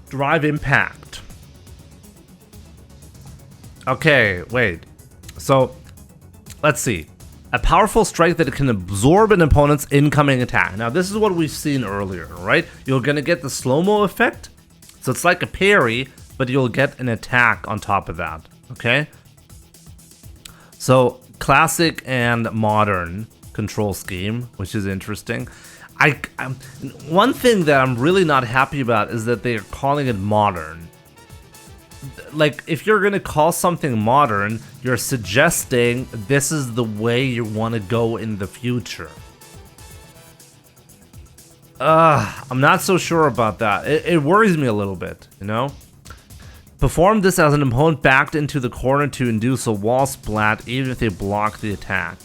Drive impact. Okay, wait. So, let's see. A powerful strike that can absorb an opponent's incoming attack. Now, this is what we've seen earlier, right? You're gonna get the slow-mo effect. So it's like a parry, but you'll get an attack on top of that, okay? So, classic and modern control scheme, which is interesting. One thing that I'm really not happy about is that they're calling it modern. Like, if you're gonna call something modern, you're suggesting this is the way you want to go in the future. I'm not so sure about that. It worries me a little bit, you know? Perform this as an opponent backed into the corner to induce a wall splat even if they block the attack.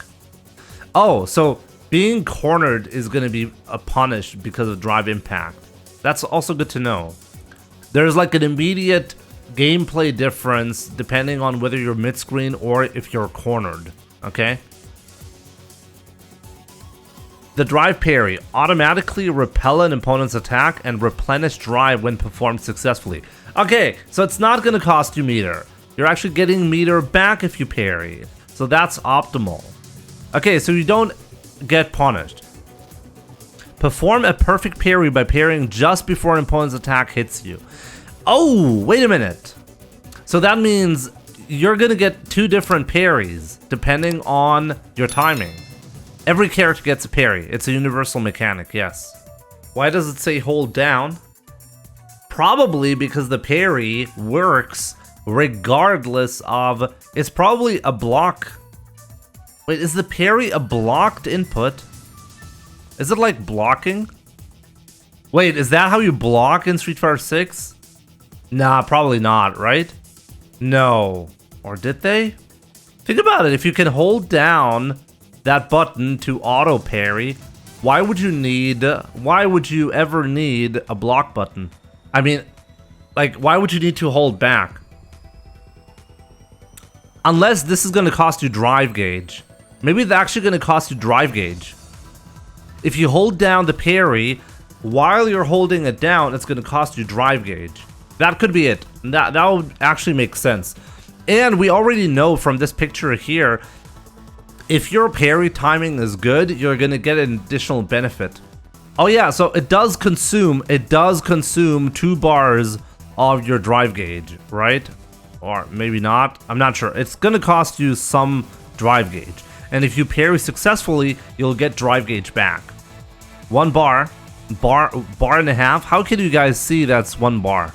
Oh, so being cornered is going to be punished because of drive impact. That's also good to know. There's like an immediate gameplay difference depending on whether you're mid-screen or if you're cornered, okay? The drive parry. Automatically repel an opponent's attack and replenish drive when performed successfully. Okay, so it's not going to cost you meter. You're actually getting meter back if you parry. So that's optimal. Okay, so you don't get punished. Perform a perfect parry by parrying just before an opponent's attack hits you. Oh, wait a minute. So that means you're going to get two different parries depending on your timing. Every character gets a parry. It's a universal mechanic, yes. Why does it say hold down? Probably because the parry works regardless of... It's probably a block. Wait, is the parry a blocked input? Is it like blocking? Wait, is that how you block in Street Fighter 6? Nah, probably not, right? No. Or did they? Think about it. If you can hold down that button to auto parry, why would you ever need a block button? I mean, like, why would you need to hold back? Unless this is going to cost you drive gauge. Maybe it's actually going to cost you drive gauge. If you hold down the parry, while you're holding it down, it's going to cost you drive gauge. That could be it. That would actually make sense. And we already know from this picture here, if your parry timing is good, you're going to get an additional benefit. Oh yeah, so it does consume 2 bars of your drive gauge, right? Or maybe not. I'm not sure. It's going to cost you some drive gauge. And if you parry successfully, you'll get drive gauge back. 1 bar and a half. How can you guys see that's 1 bar?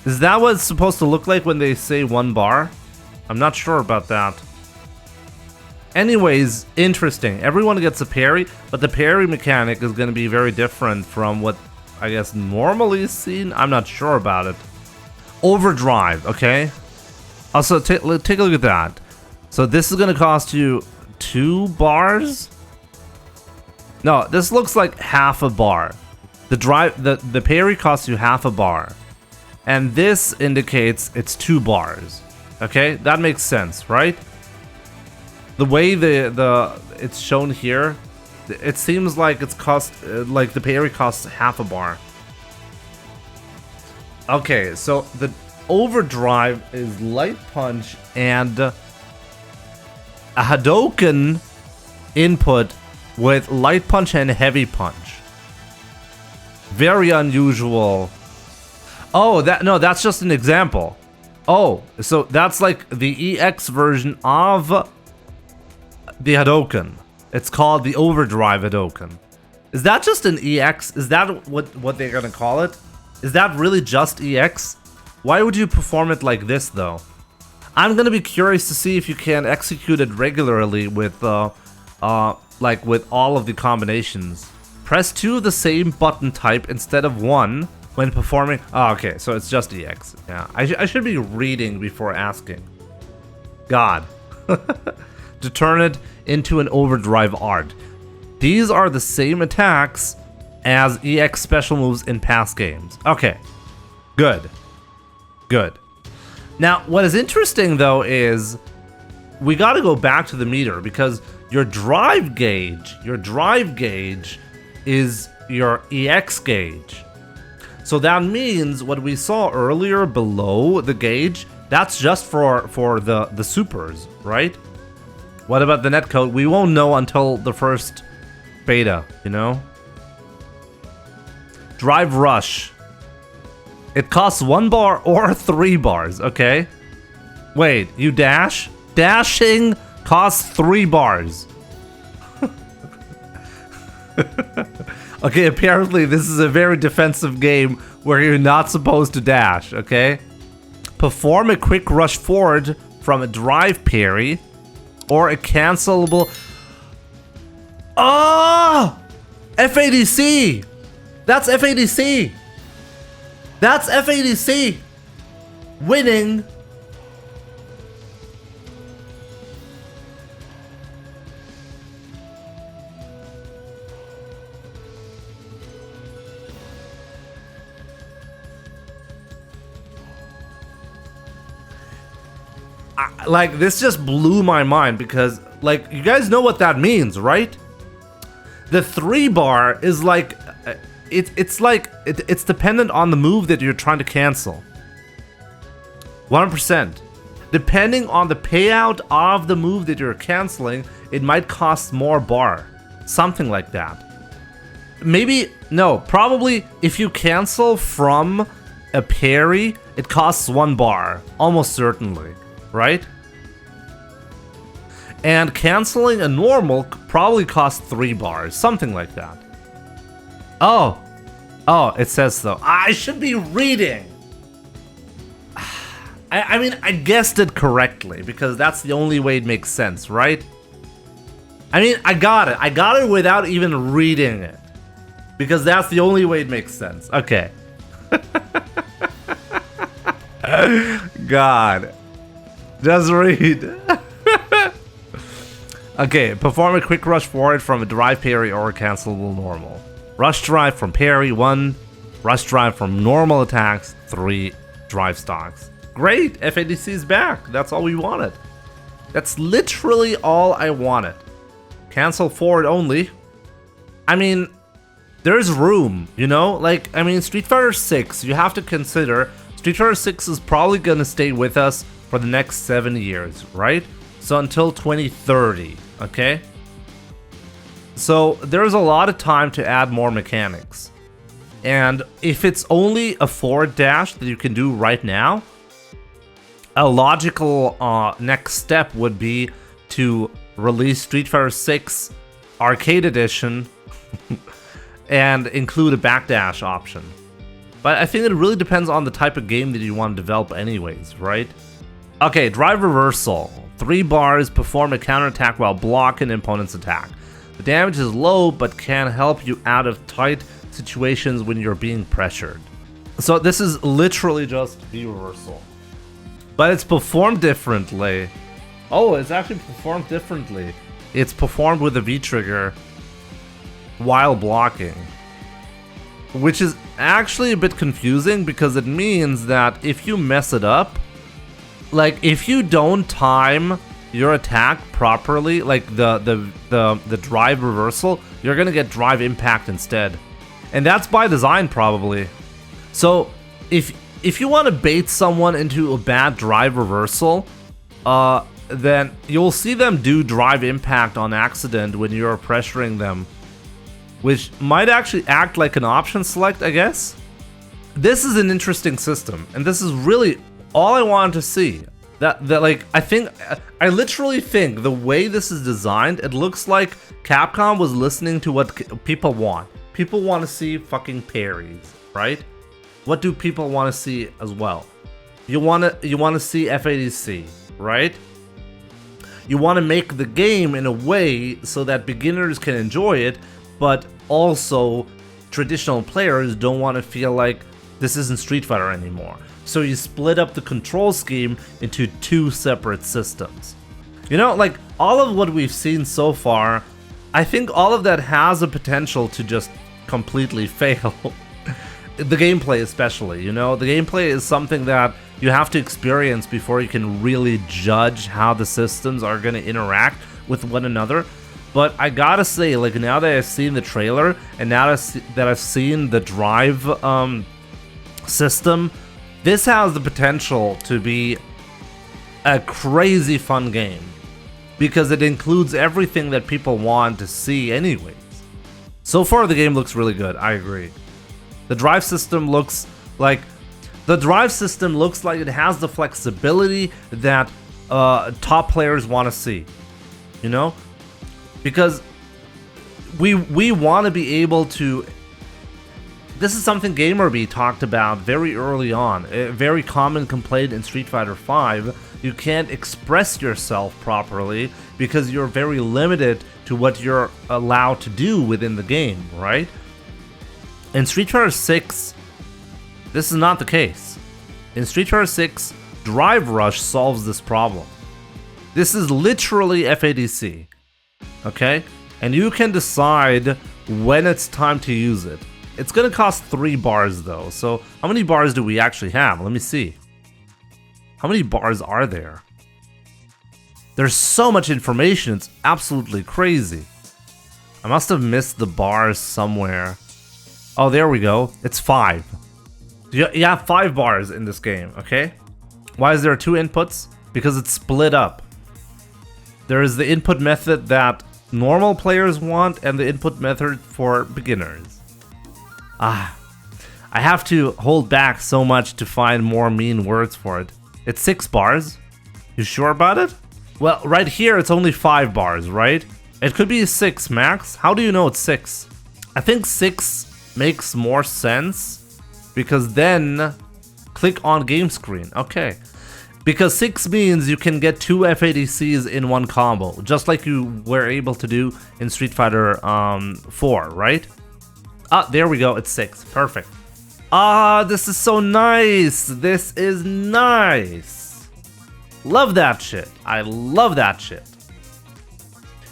Is that what it's supposed to look like when they say 1 bar? I'm not sure about that. Anyways, interesting. Everyone gets a parry, but the parry mechanic is going to be very different from what I guess normally is seen. I'm not sure about it. Overdrive, okay? Also, take a look at that. So this is going to cost you 2 bars? No, this looks like half a bar. The parry costs you half a bar. And this indicates it's 2 bars. Okay? That makes sense, right? The way it's shown here, it seems like it's like the parry costs half a bar. Okay, so the overdrive is light punch and a Hadoken input with light punch and heavy punch. Very unusual. Oh, that's just an example. Oh, so that's like the EX version of the Hadoken. It's called the overdrive Hadoken. Is that just an EX? Is that what they're gonna call it? Is that really just EX? Why would you perform it like this though? I'm gonna be curious to see if you can execute it regularly with like with all of the combinations. Press 2 of the same button type instead of 1 when performing. Oh, okay, so it's just EX. Yeah, I should be reading before asking. God. To turn it into an overdrive art. These are the same attacks as EX special moves in past games. Okay, good. Good. Now, what is interesting though is we got to go back to the meter because your drive gauge is your EX gauge. So that means what we saw earlier below the gauge, that's just for the supers, right? What about the netcode? We won't know until the first beta, you know? Drive rush. It costs 1 bar or 3 bars, okay? Wait, you dash? Dashing costs 3 bars. Okay, apparently this is a very defensive game where you're not supposed to dash, okay? Perform a quick rush forward from a drive parry or a cancelable... Oh! FADC! That's FADC! That's FADC! Winning! Like, this just blew my mind because, like, you guys know what that means, right? The 3 bar is like, it's dependent on the move that you're trying to cancel. 100%. Depending on the payout of the move that you're canceling, it might cost more bar. Something like that. Maybe, no, probably if you cancel from a parry, it costs 1 bar. Almost certainly, right? And canceling a normal probably costs 3 bars, something like that. Oh, it says so. I should be reading. I mean, I guessed it correctly because that's the only way it makes sense, right? I mean, I got it. I got it without even reading it because that's the only way it makes sense. Okay. God. Just read. Okay, perform a quick rush forward from a drive parry or a cancelable normal. Rush drive from parry 1, rush drive from normal attacks 3, drive stocks. Great, FADC is back. That's all we wanted. That's literally all I wanted. Cancel forward only. I mean, there's room, you know? Like, I mean, Street Fighter 6, you have to consider Street Fighter 6 is probably gonna stay with us for the next 7 years, right? So until 2030, okay? So there's a lot of time to add more mechanics. And if it's only a forward dash that you can do right now, a logical next step would be to release Street Fighter 6 Arcade Edition and include a backdash option. But I think it really depends on the type of game that you want to develop anyways, right? Okay, drive reversal. 3 bars, perform a counterattack while blocking an opponent's attack. The damage is low, but can help you out of tight situations when you're being pressured. So this is literally just V reversal. But it's performed differently. Oh, it's actually performed differently. It's performed with a V trigger while blocking. Which is actually a bit confusing because it means that if you mess it up, like if you don't time your attack properly, like the drive reversal, you're gonna get drive impact instead. And that's by design probably. So if you want to bait someone into a bad drive reversal, then you'll see them do drive impact on accident when you're pressuring them, which might actually act like an option select, I guess. This is an interesting system, and this is really all I wanted to see. That like, I literally think the way this is designed, it looks like Capcom was listening to what people want. People want to see fucking parries, right? What do people want to see as well? You want to see FADC, right? You want to make the game in a way so that beginners can enjoy it, but also traditional players don't want to feel like this isn't Street Fighter anymore. So you split up the control scheme into 2 separate systems. You know, like all of what we've seen so far, I think all of that has a potential to just completely fail. The gameplay especially, you know, the gameplay is something that you have to experience before you can really judge how the systems are going to interact with one another. But I gotta say, like, now that I've seen the trailer and now that I've seen the drive system, this has the potential to be a crazy fun game because it includes everything that people want to see anyways. So far the game looks really good, I agree. The drive system looks like it has the flexibility that top players want to see, you know? Because we want to be able to. This is something GamerBee talked about very early on. A very common complaint in Street Fighter V. You can't express yourself properly because you're very limited to what you're allowed to do within the game, right? In Street Fighter 6, this is not the case. In Street Fighter 6, Drive Rush solves this problem. This is literally FADC, okay? And you can decide when it's time to use it. It's gonna cost 3 bars though, so how many bars do we actually have? Let me see. How many bars are there? There's so much information, it's absolutely crazy. I must have missed the bars somewhere. Oh, there we go. It's 5. You have 5 bars in this game, okay? Why is there 2 inputs? Because it's split up. There is the input method that normal players want and the input method for beginners. I have to hold back so much to find more mean words for it. It's 6 bars. You sure about it? Well, right here it's only 5 bars, right? It could be 6 max. How do you know it's 6? I think 6 makes more sense because then click on game screen. Okay. Because 6 means you can get 2 FADCs in one combo, just like you were able to do in Street Fighter 4, right? Ah, there we go, it's 6. Perfect. Ah, this is so nice. This is nice. Love that shit. I love that shit.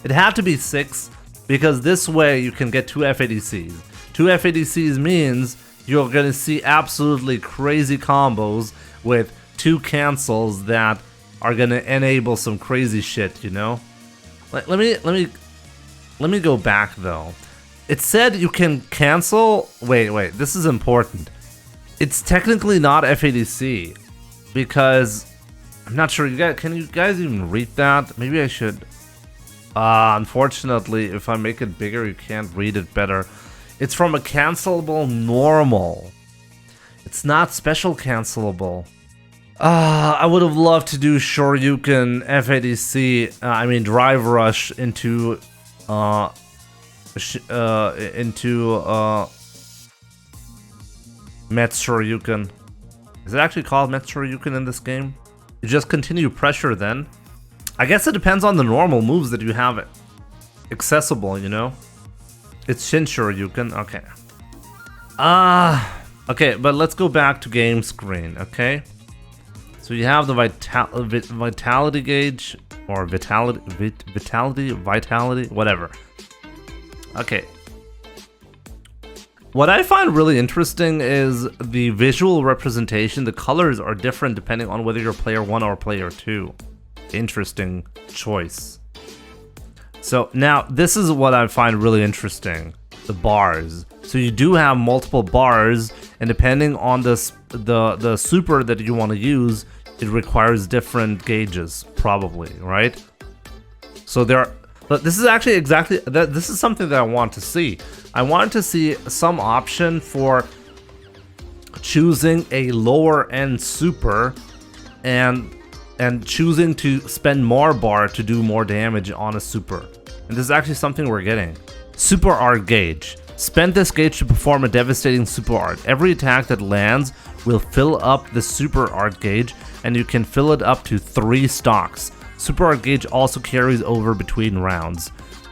It had to be 6 because this way you can get 2 FADCs. 2 FADCs means you're gonna see absolutely crazy combos with 2 cancels that are gonna enable some crazy shit, you know? Let me go back though. It said you can cancel. Wait, this is important. It's technically not FADC because I'm not sure. Can you guys even read that? Maybe I should. Unfortunately, if I make it bigger, you can't read it better. It's from a cancelable normal. It's not special cancelable. I would have loved to do Shoryuken FADC. I mean Drive Rush into Met Shoryuken. Is it actually called Met Shoryuken in this game? You just continue pressure then? I guess it depends on the normal moves that you have accessible, you know? It's Shin Shoryuken, okay. Okay, but let's go back to game screen, okay? So you have the vitality gauge, or vitality, whatever. Okay. What I find really interesting is the visual representation. The colors are different depending on whether you're player 1 or player 2. Interesting choice. So now this is what I find really interesting. The bars. So you do have multiple bars, and depending on the super that you want to use, it requires different gauges, probably, right? So there are. But this is actually this is something that I want to see. I want to see some option for choosing a lower end super and choosing to spend more bar to do more damage on a super. And this is actually something we're getting. Super art gauge. Spend this gauge to perform a devastating super art. Every attack that lands will fill up the super art gauge, and you can fill it up to 3 stocks. Super art gauge also carries over between rounds,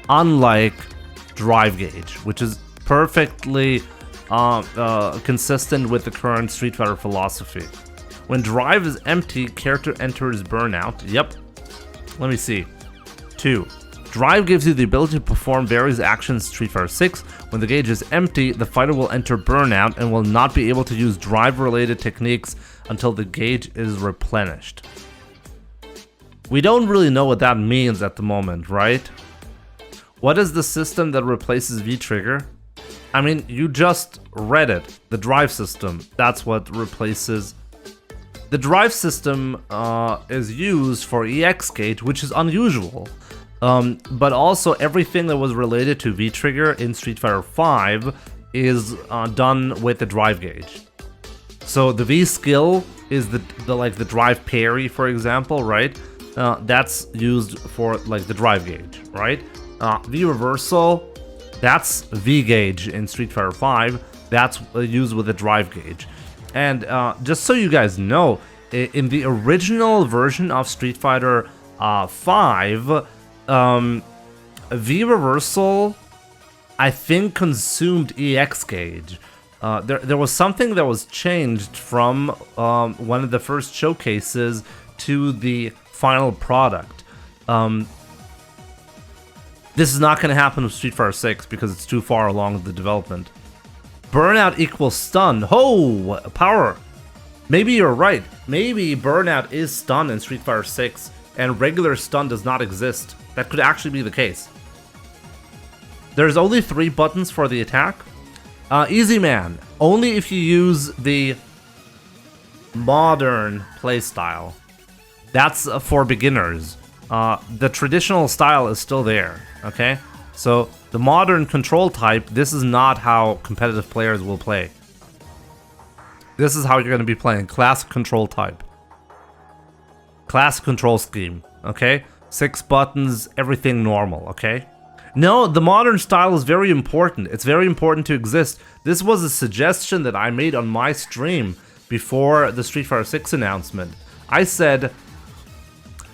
unlike drive gauge, which is perfectly consistent with the current Street Fighter philosophy. When drive is empty, character enters burnout. Yep. Let me see. 2. Drive gives you the ability to perform various actions in Street Fighter 6. When the gauge is empty, the fighter will enter burnout and will not be able to use drive-related techniques until the gauge is replenished. We don't really know what that means at the moment, right? What is the system that replaces V-Trigger? I mean, you just read it. The drive system. That's what replaces. The drive system is used for EX gauge, which is unusual. But also everything that was related to V-trigger in Street Fighter V is done with the drive gauge. So the V skill is the drive parry, for example, right? That's used for like the drive gauge, right? V reversal, that's V gauge in Street Fighter V. That's used with the drive gauge. And just so you guys know, in the original version of Street Fighter V, V reversal, I think, consumed EX gauge. There was something that was changed from one of the first showcases to the final product. This is not going to happen with Street Fighter 6 because it's too far along the development. Burnout equals stun. Oh, power. Maybe you're right. Maybe burnout is stun in Street Fighter 6 and regular stun does not exist. That could actually be the case. There's only 3 buttons for the attack. Easy man, only if you use the modern playstyle. That's for beginners. The traditional style is still there, okay? So the modern control type, this is not how competitive players will play. This is how you're going to be playing. Classic control type. Classic control scheme, okay? 6 buttons, everything normal, okay? No, the modern style is very important. It's very important to exist. This was a suggestion that I made on my stream before the Street Fighter 6 announcement. I said,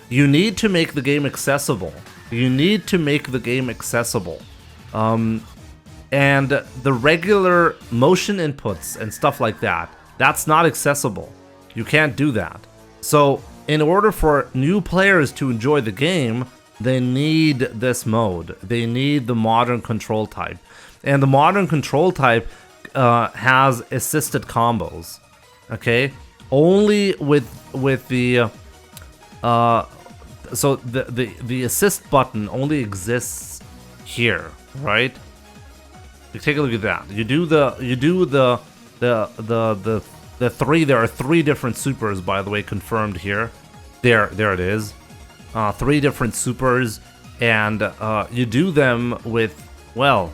you need to make the game accessible. You need to make the game accessible. And the regular motion inputs and stuff like that, that's not accessible. You can't do that. So, in order for new players to enjoy the game, they need this mode. They need the modern control type. And the modern control type has assisted combos. Okay? Only with the so the assist button only exists here, right? You take a look at that. You do the 3. There are 3 different supers, by the way, confirmed here. There it is. 3 different supers, and you do them with, well,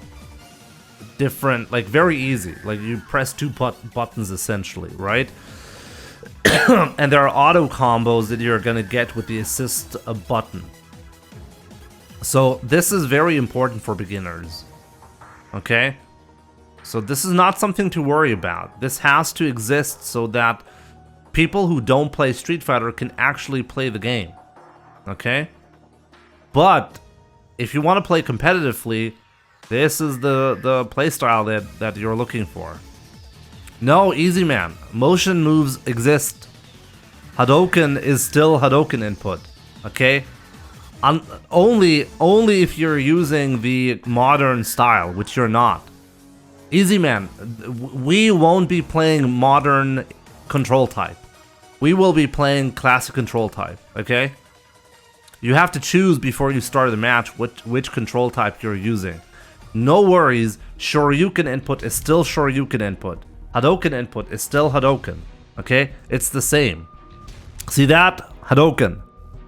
different, like very easy. Like you press 2 buttons essentially, right? And there are auto combos that you're gonna get with the assist button. So this is very important for beginners. Okay? So this is not something to worry about. This has to exist so that people who don't play Street Fighter can actually play the game. Okay? But if you want to play competitively, this is the playstyle that you're looking for. No, easy man. Motion moves exist. Hadouken is still Hadouken input. Okay? Only if you're using the modern style, which you're not. Easy man, we won't be playing modern control type. We will be playing classic control type, okay? You have to choose before you start the match which control type you're using. No worries, Shoryuken input is still Shoryuken input. Hadouken input is still Hadouken, okay? It's the same. See that? Hadouken.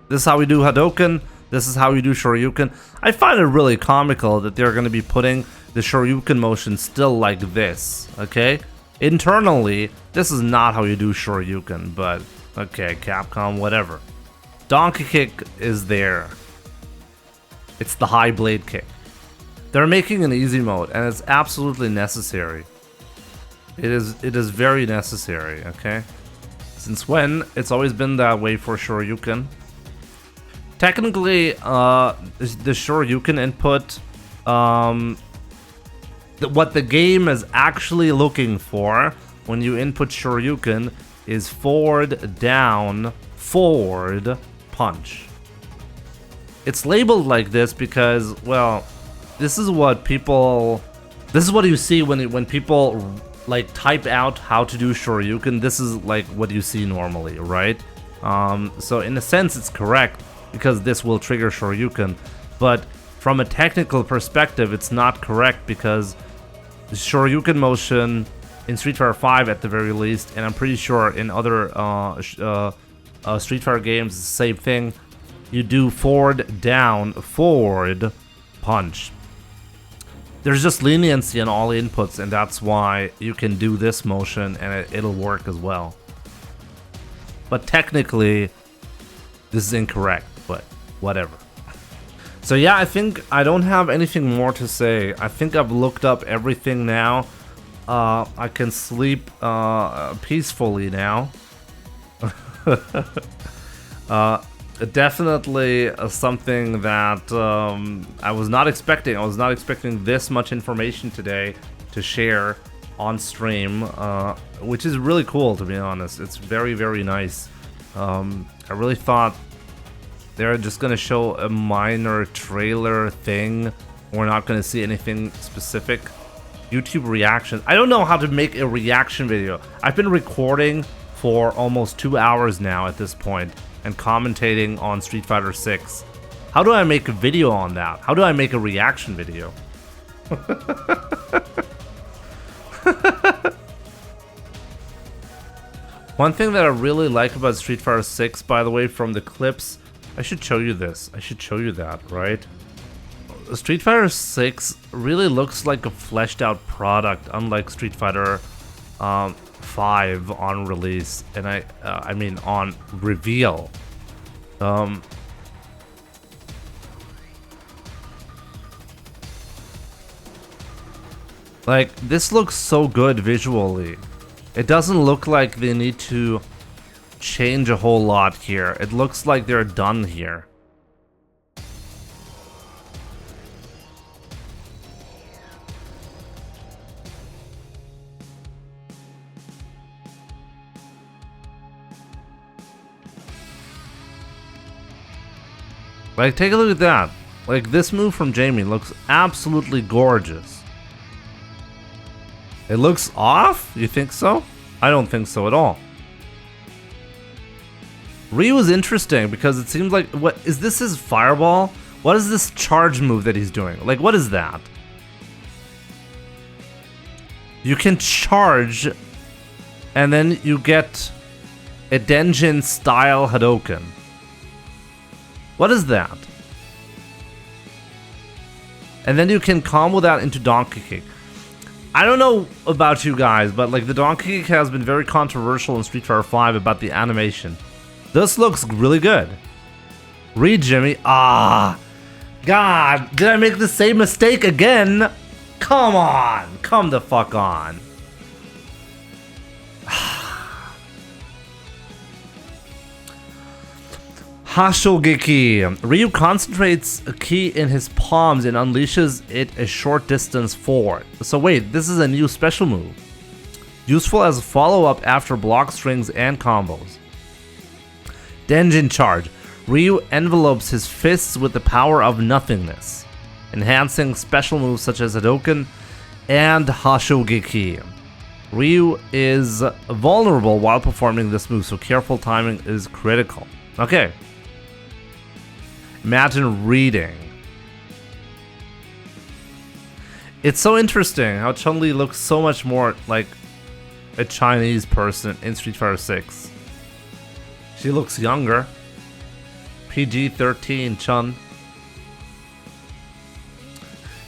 This is how we do Hadouken. This is how we do Shoryuken. I find it really comical that they're going to be putting the Shoryuken motion still like this, okay? Internally, this is not how you do Shoryuken, but okay, Capcom, whatever. Donkey kick is there. It's the high blade kick. They're making an easy mode, and it's absolutely necessary. It is very necessary, okay? Since when? It's always been that way for Shoryuken. Technically, the Shoryuken input, what the game is actually looking for when you input Shoryuken is forward, down, forward, punch. It's labeled like this because, well, this is what you see when people like type out how to do Shoryuken. This is like what you see normally, right? So in a sense it's correct because this will trigger Shoryuken, but from a technical perspective it's not correct because Shoryuken motion in Street Fighter 5 at the very least, and I'm pretty sure in other Street Fighter games it's the same thing. You do forward, down, forward, punch. There's just leniency in all inputs, and that's why you can do this motion and it'll work as well. But technically, this is incorrect, but whatever. So yeah, I think I don't have anything more to say. I think I've looked up everything now. I can sleep peacefully now. Definitely something that I was not expecting. I was not expecting this much information today to share on stream, which is really cool, to be honest. It's very, very nice. I really thought they're just gonna show a minor trailer thing. We're not gonna see anything specific. YouTube reaction. I don't know how to make a reaction video. I've been recording for almost 2 hours now at this point and commentating on Street Fighter 6. How do I make a video on that? How do I make a reaction video? One thing that I really like about Street Fighter 6, by the way, from the clips, I should show you this. I should show you that, right? Street Fighter 6 really looks like a fleshed out product, unlike Street Fighter 5 on release, and I mean on reveal. Like, this looks so good visually. It doesn't look like they need to change a whole lot here. It looks like they're done here. Like, take a look at that. Like, this move from Jamie looks absolutely gorgeous. It looks off? You think so? I don't think so at all. Ryu is interesting because it seems like, what is this, his fireball? What is this charge move that he's doing? Like, what is that? You can charge and then you get a Denjin style Hadouken. What is that? And then you can combo that into Donkey Kick. I don't know about you guys, but like the Donkey Kick has been very controversial in Street Fighter 5 about the animation. This looks really good. Read, Jimmy. Ah, God, did I make the same mistake again? Come on, come the fuck on. Hashogeki. Ryu concentrates a ki in his palms and unleashes it a short distance forward. So wait, this is a new special move. Useful as a follow-up after block strings and combos. Denjin Charge. Ryu envelopes his fists with the power of nothingness, enhancing special moves such as Hadouken and Hashogeki. Ryu is vulnerable while performing this move, so careful timing is critical. Okay. Imagine reading. It's so interesting how Chun-Li looks so much more like a Chinese person in Street Fighter 6. She looks younger. PG-13 Chun.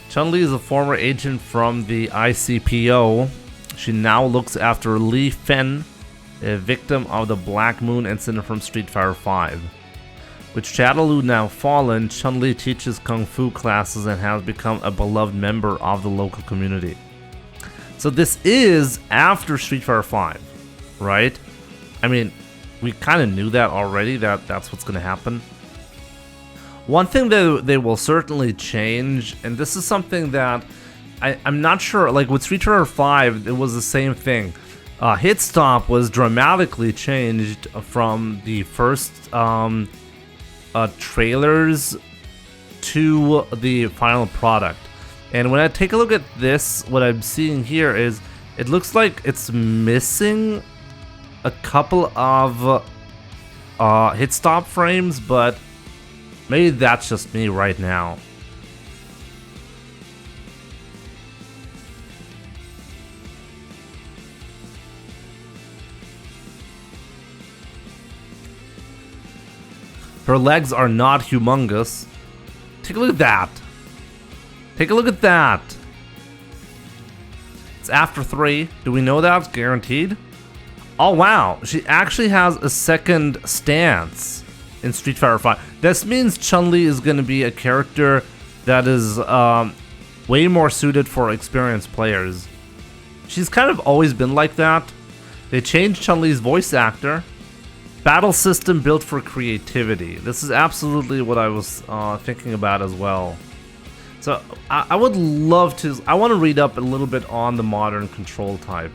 Chun-Li is a former agent from the ICPO. She now looks after Li Fen, a victim of the Black Moon incident from Street Fighter 5. With Shadaloo now fallen, Chun-Li teaches Kung Fu classes and has become a beloved member of the local community. So this is after Street Fighter 5, right? I mean, we kind of knew that already, that's what's going to happen. One thing that they will certainly change, and this is something that I'm not sure, like with Street Fighter 5, it was the same thing. Hit Stop was dramatically changed from the first trailers to the final product. And when I take a look at this, what I'm seeing here is it looks like it's missing a couple of hit stop frames, but maybe that's just me right now. Her legs are not humongous. Take a look at that. Take a look at that. It's after 3. Do we know that? It's guaranteed. Oh wow, she actually has a second stance in Street Fighter V. This means Chun-Li is going to be a character that is way more suited for experienced players. She's kind of always been like that. They changed Chun-Li's voice actor. Battle system built for creativity. This is absolutely what I was thinking about as well. So I would love to... I want to read up a little bit on the modern control type.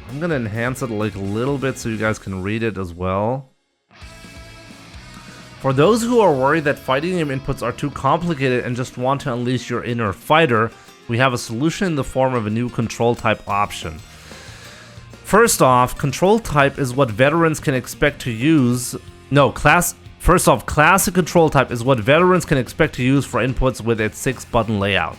I'm going to enhance it like a little bit so you guys can read it as well. For those who are worried that fighting game inputs are too complicated and just want to unleash your inner fighter, we have a solution in the form of a new control type option. First off, control type is what veterans can expect to use... First off, classic control type is what veterans can expect to use for inputs with its 6-button layout.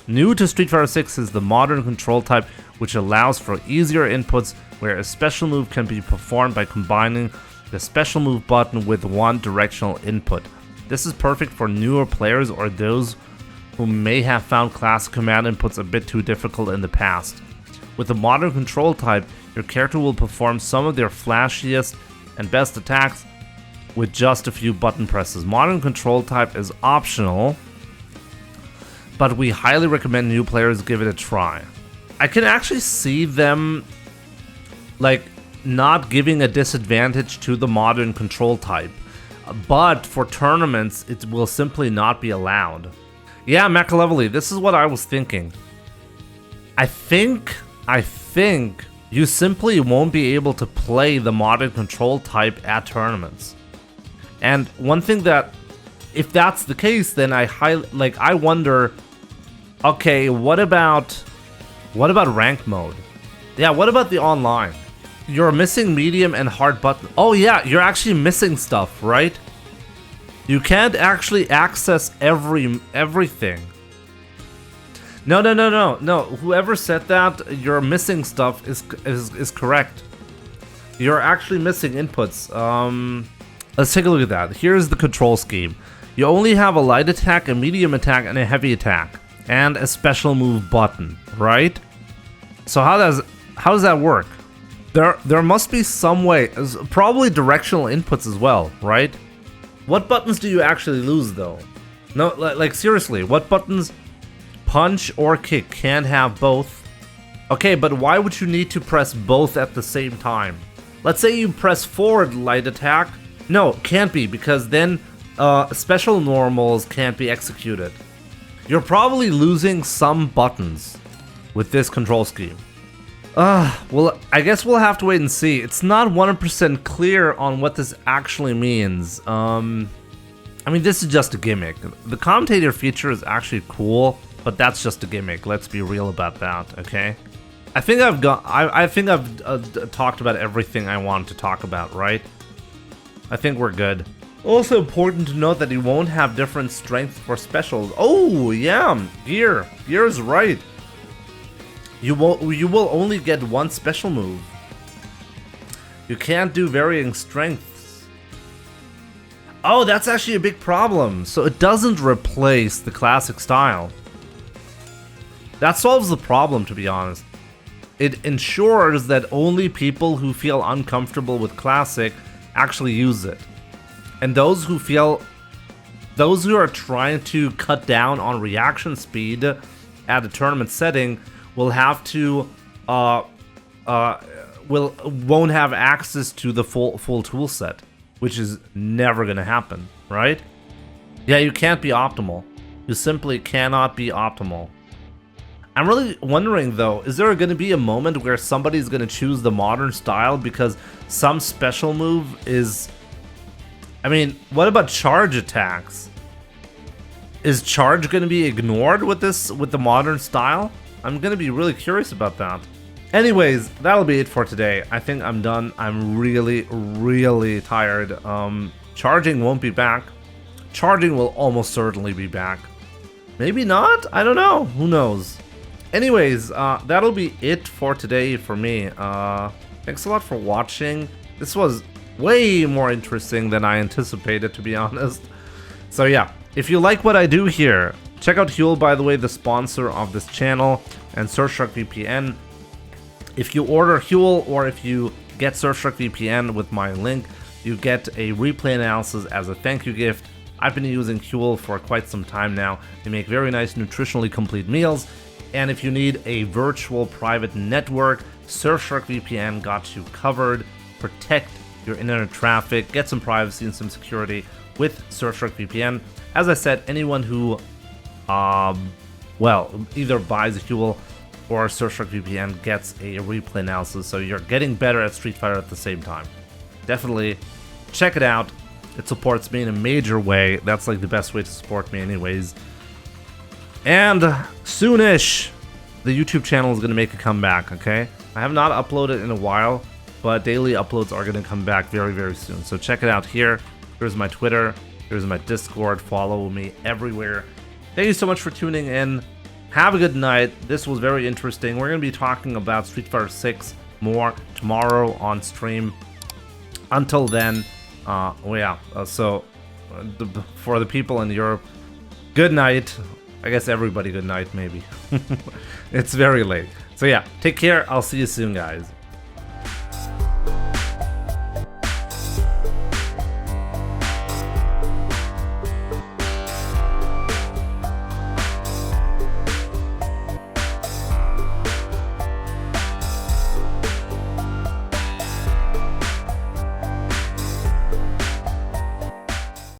New to Street Fighter 6 is the modern control type, which allows for easier inputs where a special move can be performed by combining the special move button with one directional input. This is perfect for newer players or those who may have found classic command inputs a bit too difficult in the past. With the modern control type, your character will perform some of their flashiest and best attacks with just a few button presses. Modern control type is optional, but we highly recommend new players give it a try. I can actually see them like not giving a disadvantage to the modern control type, but for tournaments it will simply not be allowed. Yeah, Macalevely, this is what I was thinking. I think you simply won't be able to play the modern control type at tournaments. And one thing that, if that's the case, then I wonder, okay, what about rank mode? Yeah, what about the online? You're missing medium and hard button. Oh yeah, you're actually missing stuff, right? You can't actually access everything. No. Whoever said that, you're missing stuff is correct. You're actually missing inputs. Let's take a look at that. Here's the control scheme. You only have a light attack, a medium attack, and a heavy attack, and a special move button, right? So how does that work? There must be some way, probably directional inputs as well, right? What buttons do you actually lose though? No, like seriously, what buttons? Punch or kick can't have both. Okay, but why would you need to press both at the same time? Let's say you press forward light attack. No, can't be, because then special normals can't be executed. You're probably losing some buttons with this control scheme. Well, I guess we'll have to wait and see. It's not 100% clear on what this actually means. I mean, this is just a gimmick. The commentator feature is actually cool, but that's just a gimmick. Let's be real about that, okay? I think I've talked about everything I wanted to talk about, right? I think we're good. Also important to note that you won't have different strengths for specials. Oh yeah, Gear is right. You will only get one special move. You can't do varying strengths. Oh, that's actually a big problem. So it doesn't replace the classic style. That solves the problem, to be honest. It ensures that only people who feel uncomfortable with classic actually use it. And those who are trying to cut down on reaction speed at a tournament setting will have to won't have access to the full tool set, which is never gonna happen, right? Yeah, you can't be optimal. You simply cannot be optimal. I'm really wondering though, is there going to be a moment where somebody's going to choose the modern style because some special move is... I mean, what about charge attacks? Is charge going to be ignored with the modern style? I'm going to be really curious about that. Anyways, that'll be it for today. I think I'm done. I'm really tired. Charging won't be back. Charging will almost certainly be back. Maybe not? I don't know. Who knows? Anyways, that'll be it for today for me. Thanks a lot for watching. This was way more interesting than I anticipated, to be honest. So yeah, if you like what I do here, check out Huel, by the way, the sponsor of this channel, and Surfshark VPN. If you order Huel or if you get Surfshark VPN with my link, you get a replay analysis as a thank you gift. I've been using Huel for quite some time now. They make very nice, nutritionally complete meals. And if you need a virtual private network, Surfshark VPN got you covered. Protect your internet traffic, get some privacy and some security with Surfshark VPN. As I said, anyone who, either buys a Huel or Surfshark VPN gets a replay analysis, so you're getting better at Street Fighter at the same time. Definitely check it out. It supports me in a major way. That's like the best way to support me anyways. And soonish, the YouTube channel is going to make a comeback, okay? I have not uploaded in a while, but daily uploads are going to come back very, very soon. So check it out here. Here's my Twitter. Here's my Discord. Follow me everywhere. Thank you so much for tuning in. Have a good night. This was very interesting. We're going to be talking about Street Fighter 6 more tomorrow on stream. Until then, for the people in Europe, good night. I guess everybody good night, maybe. It's very late. So yeah, take care. I'll see you soon, guys.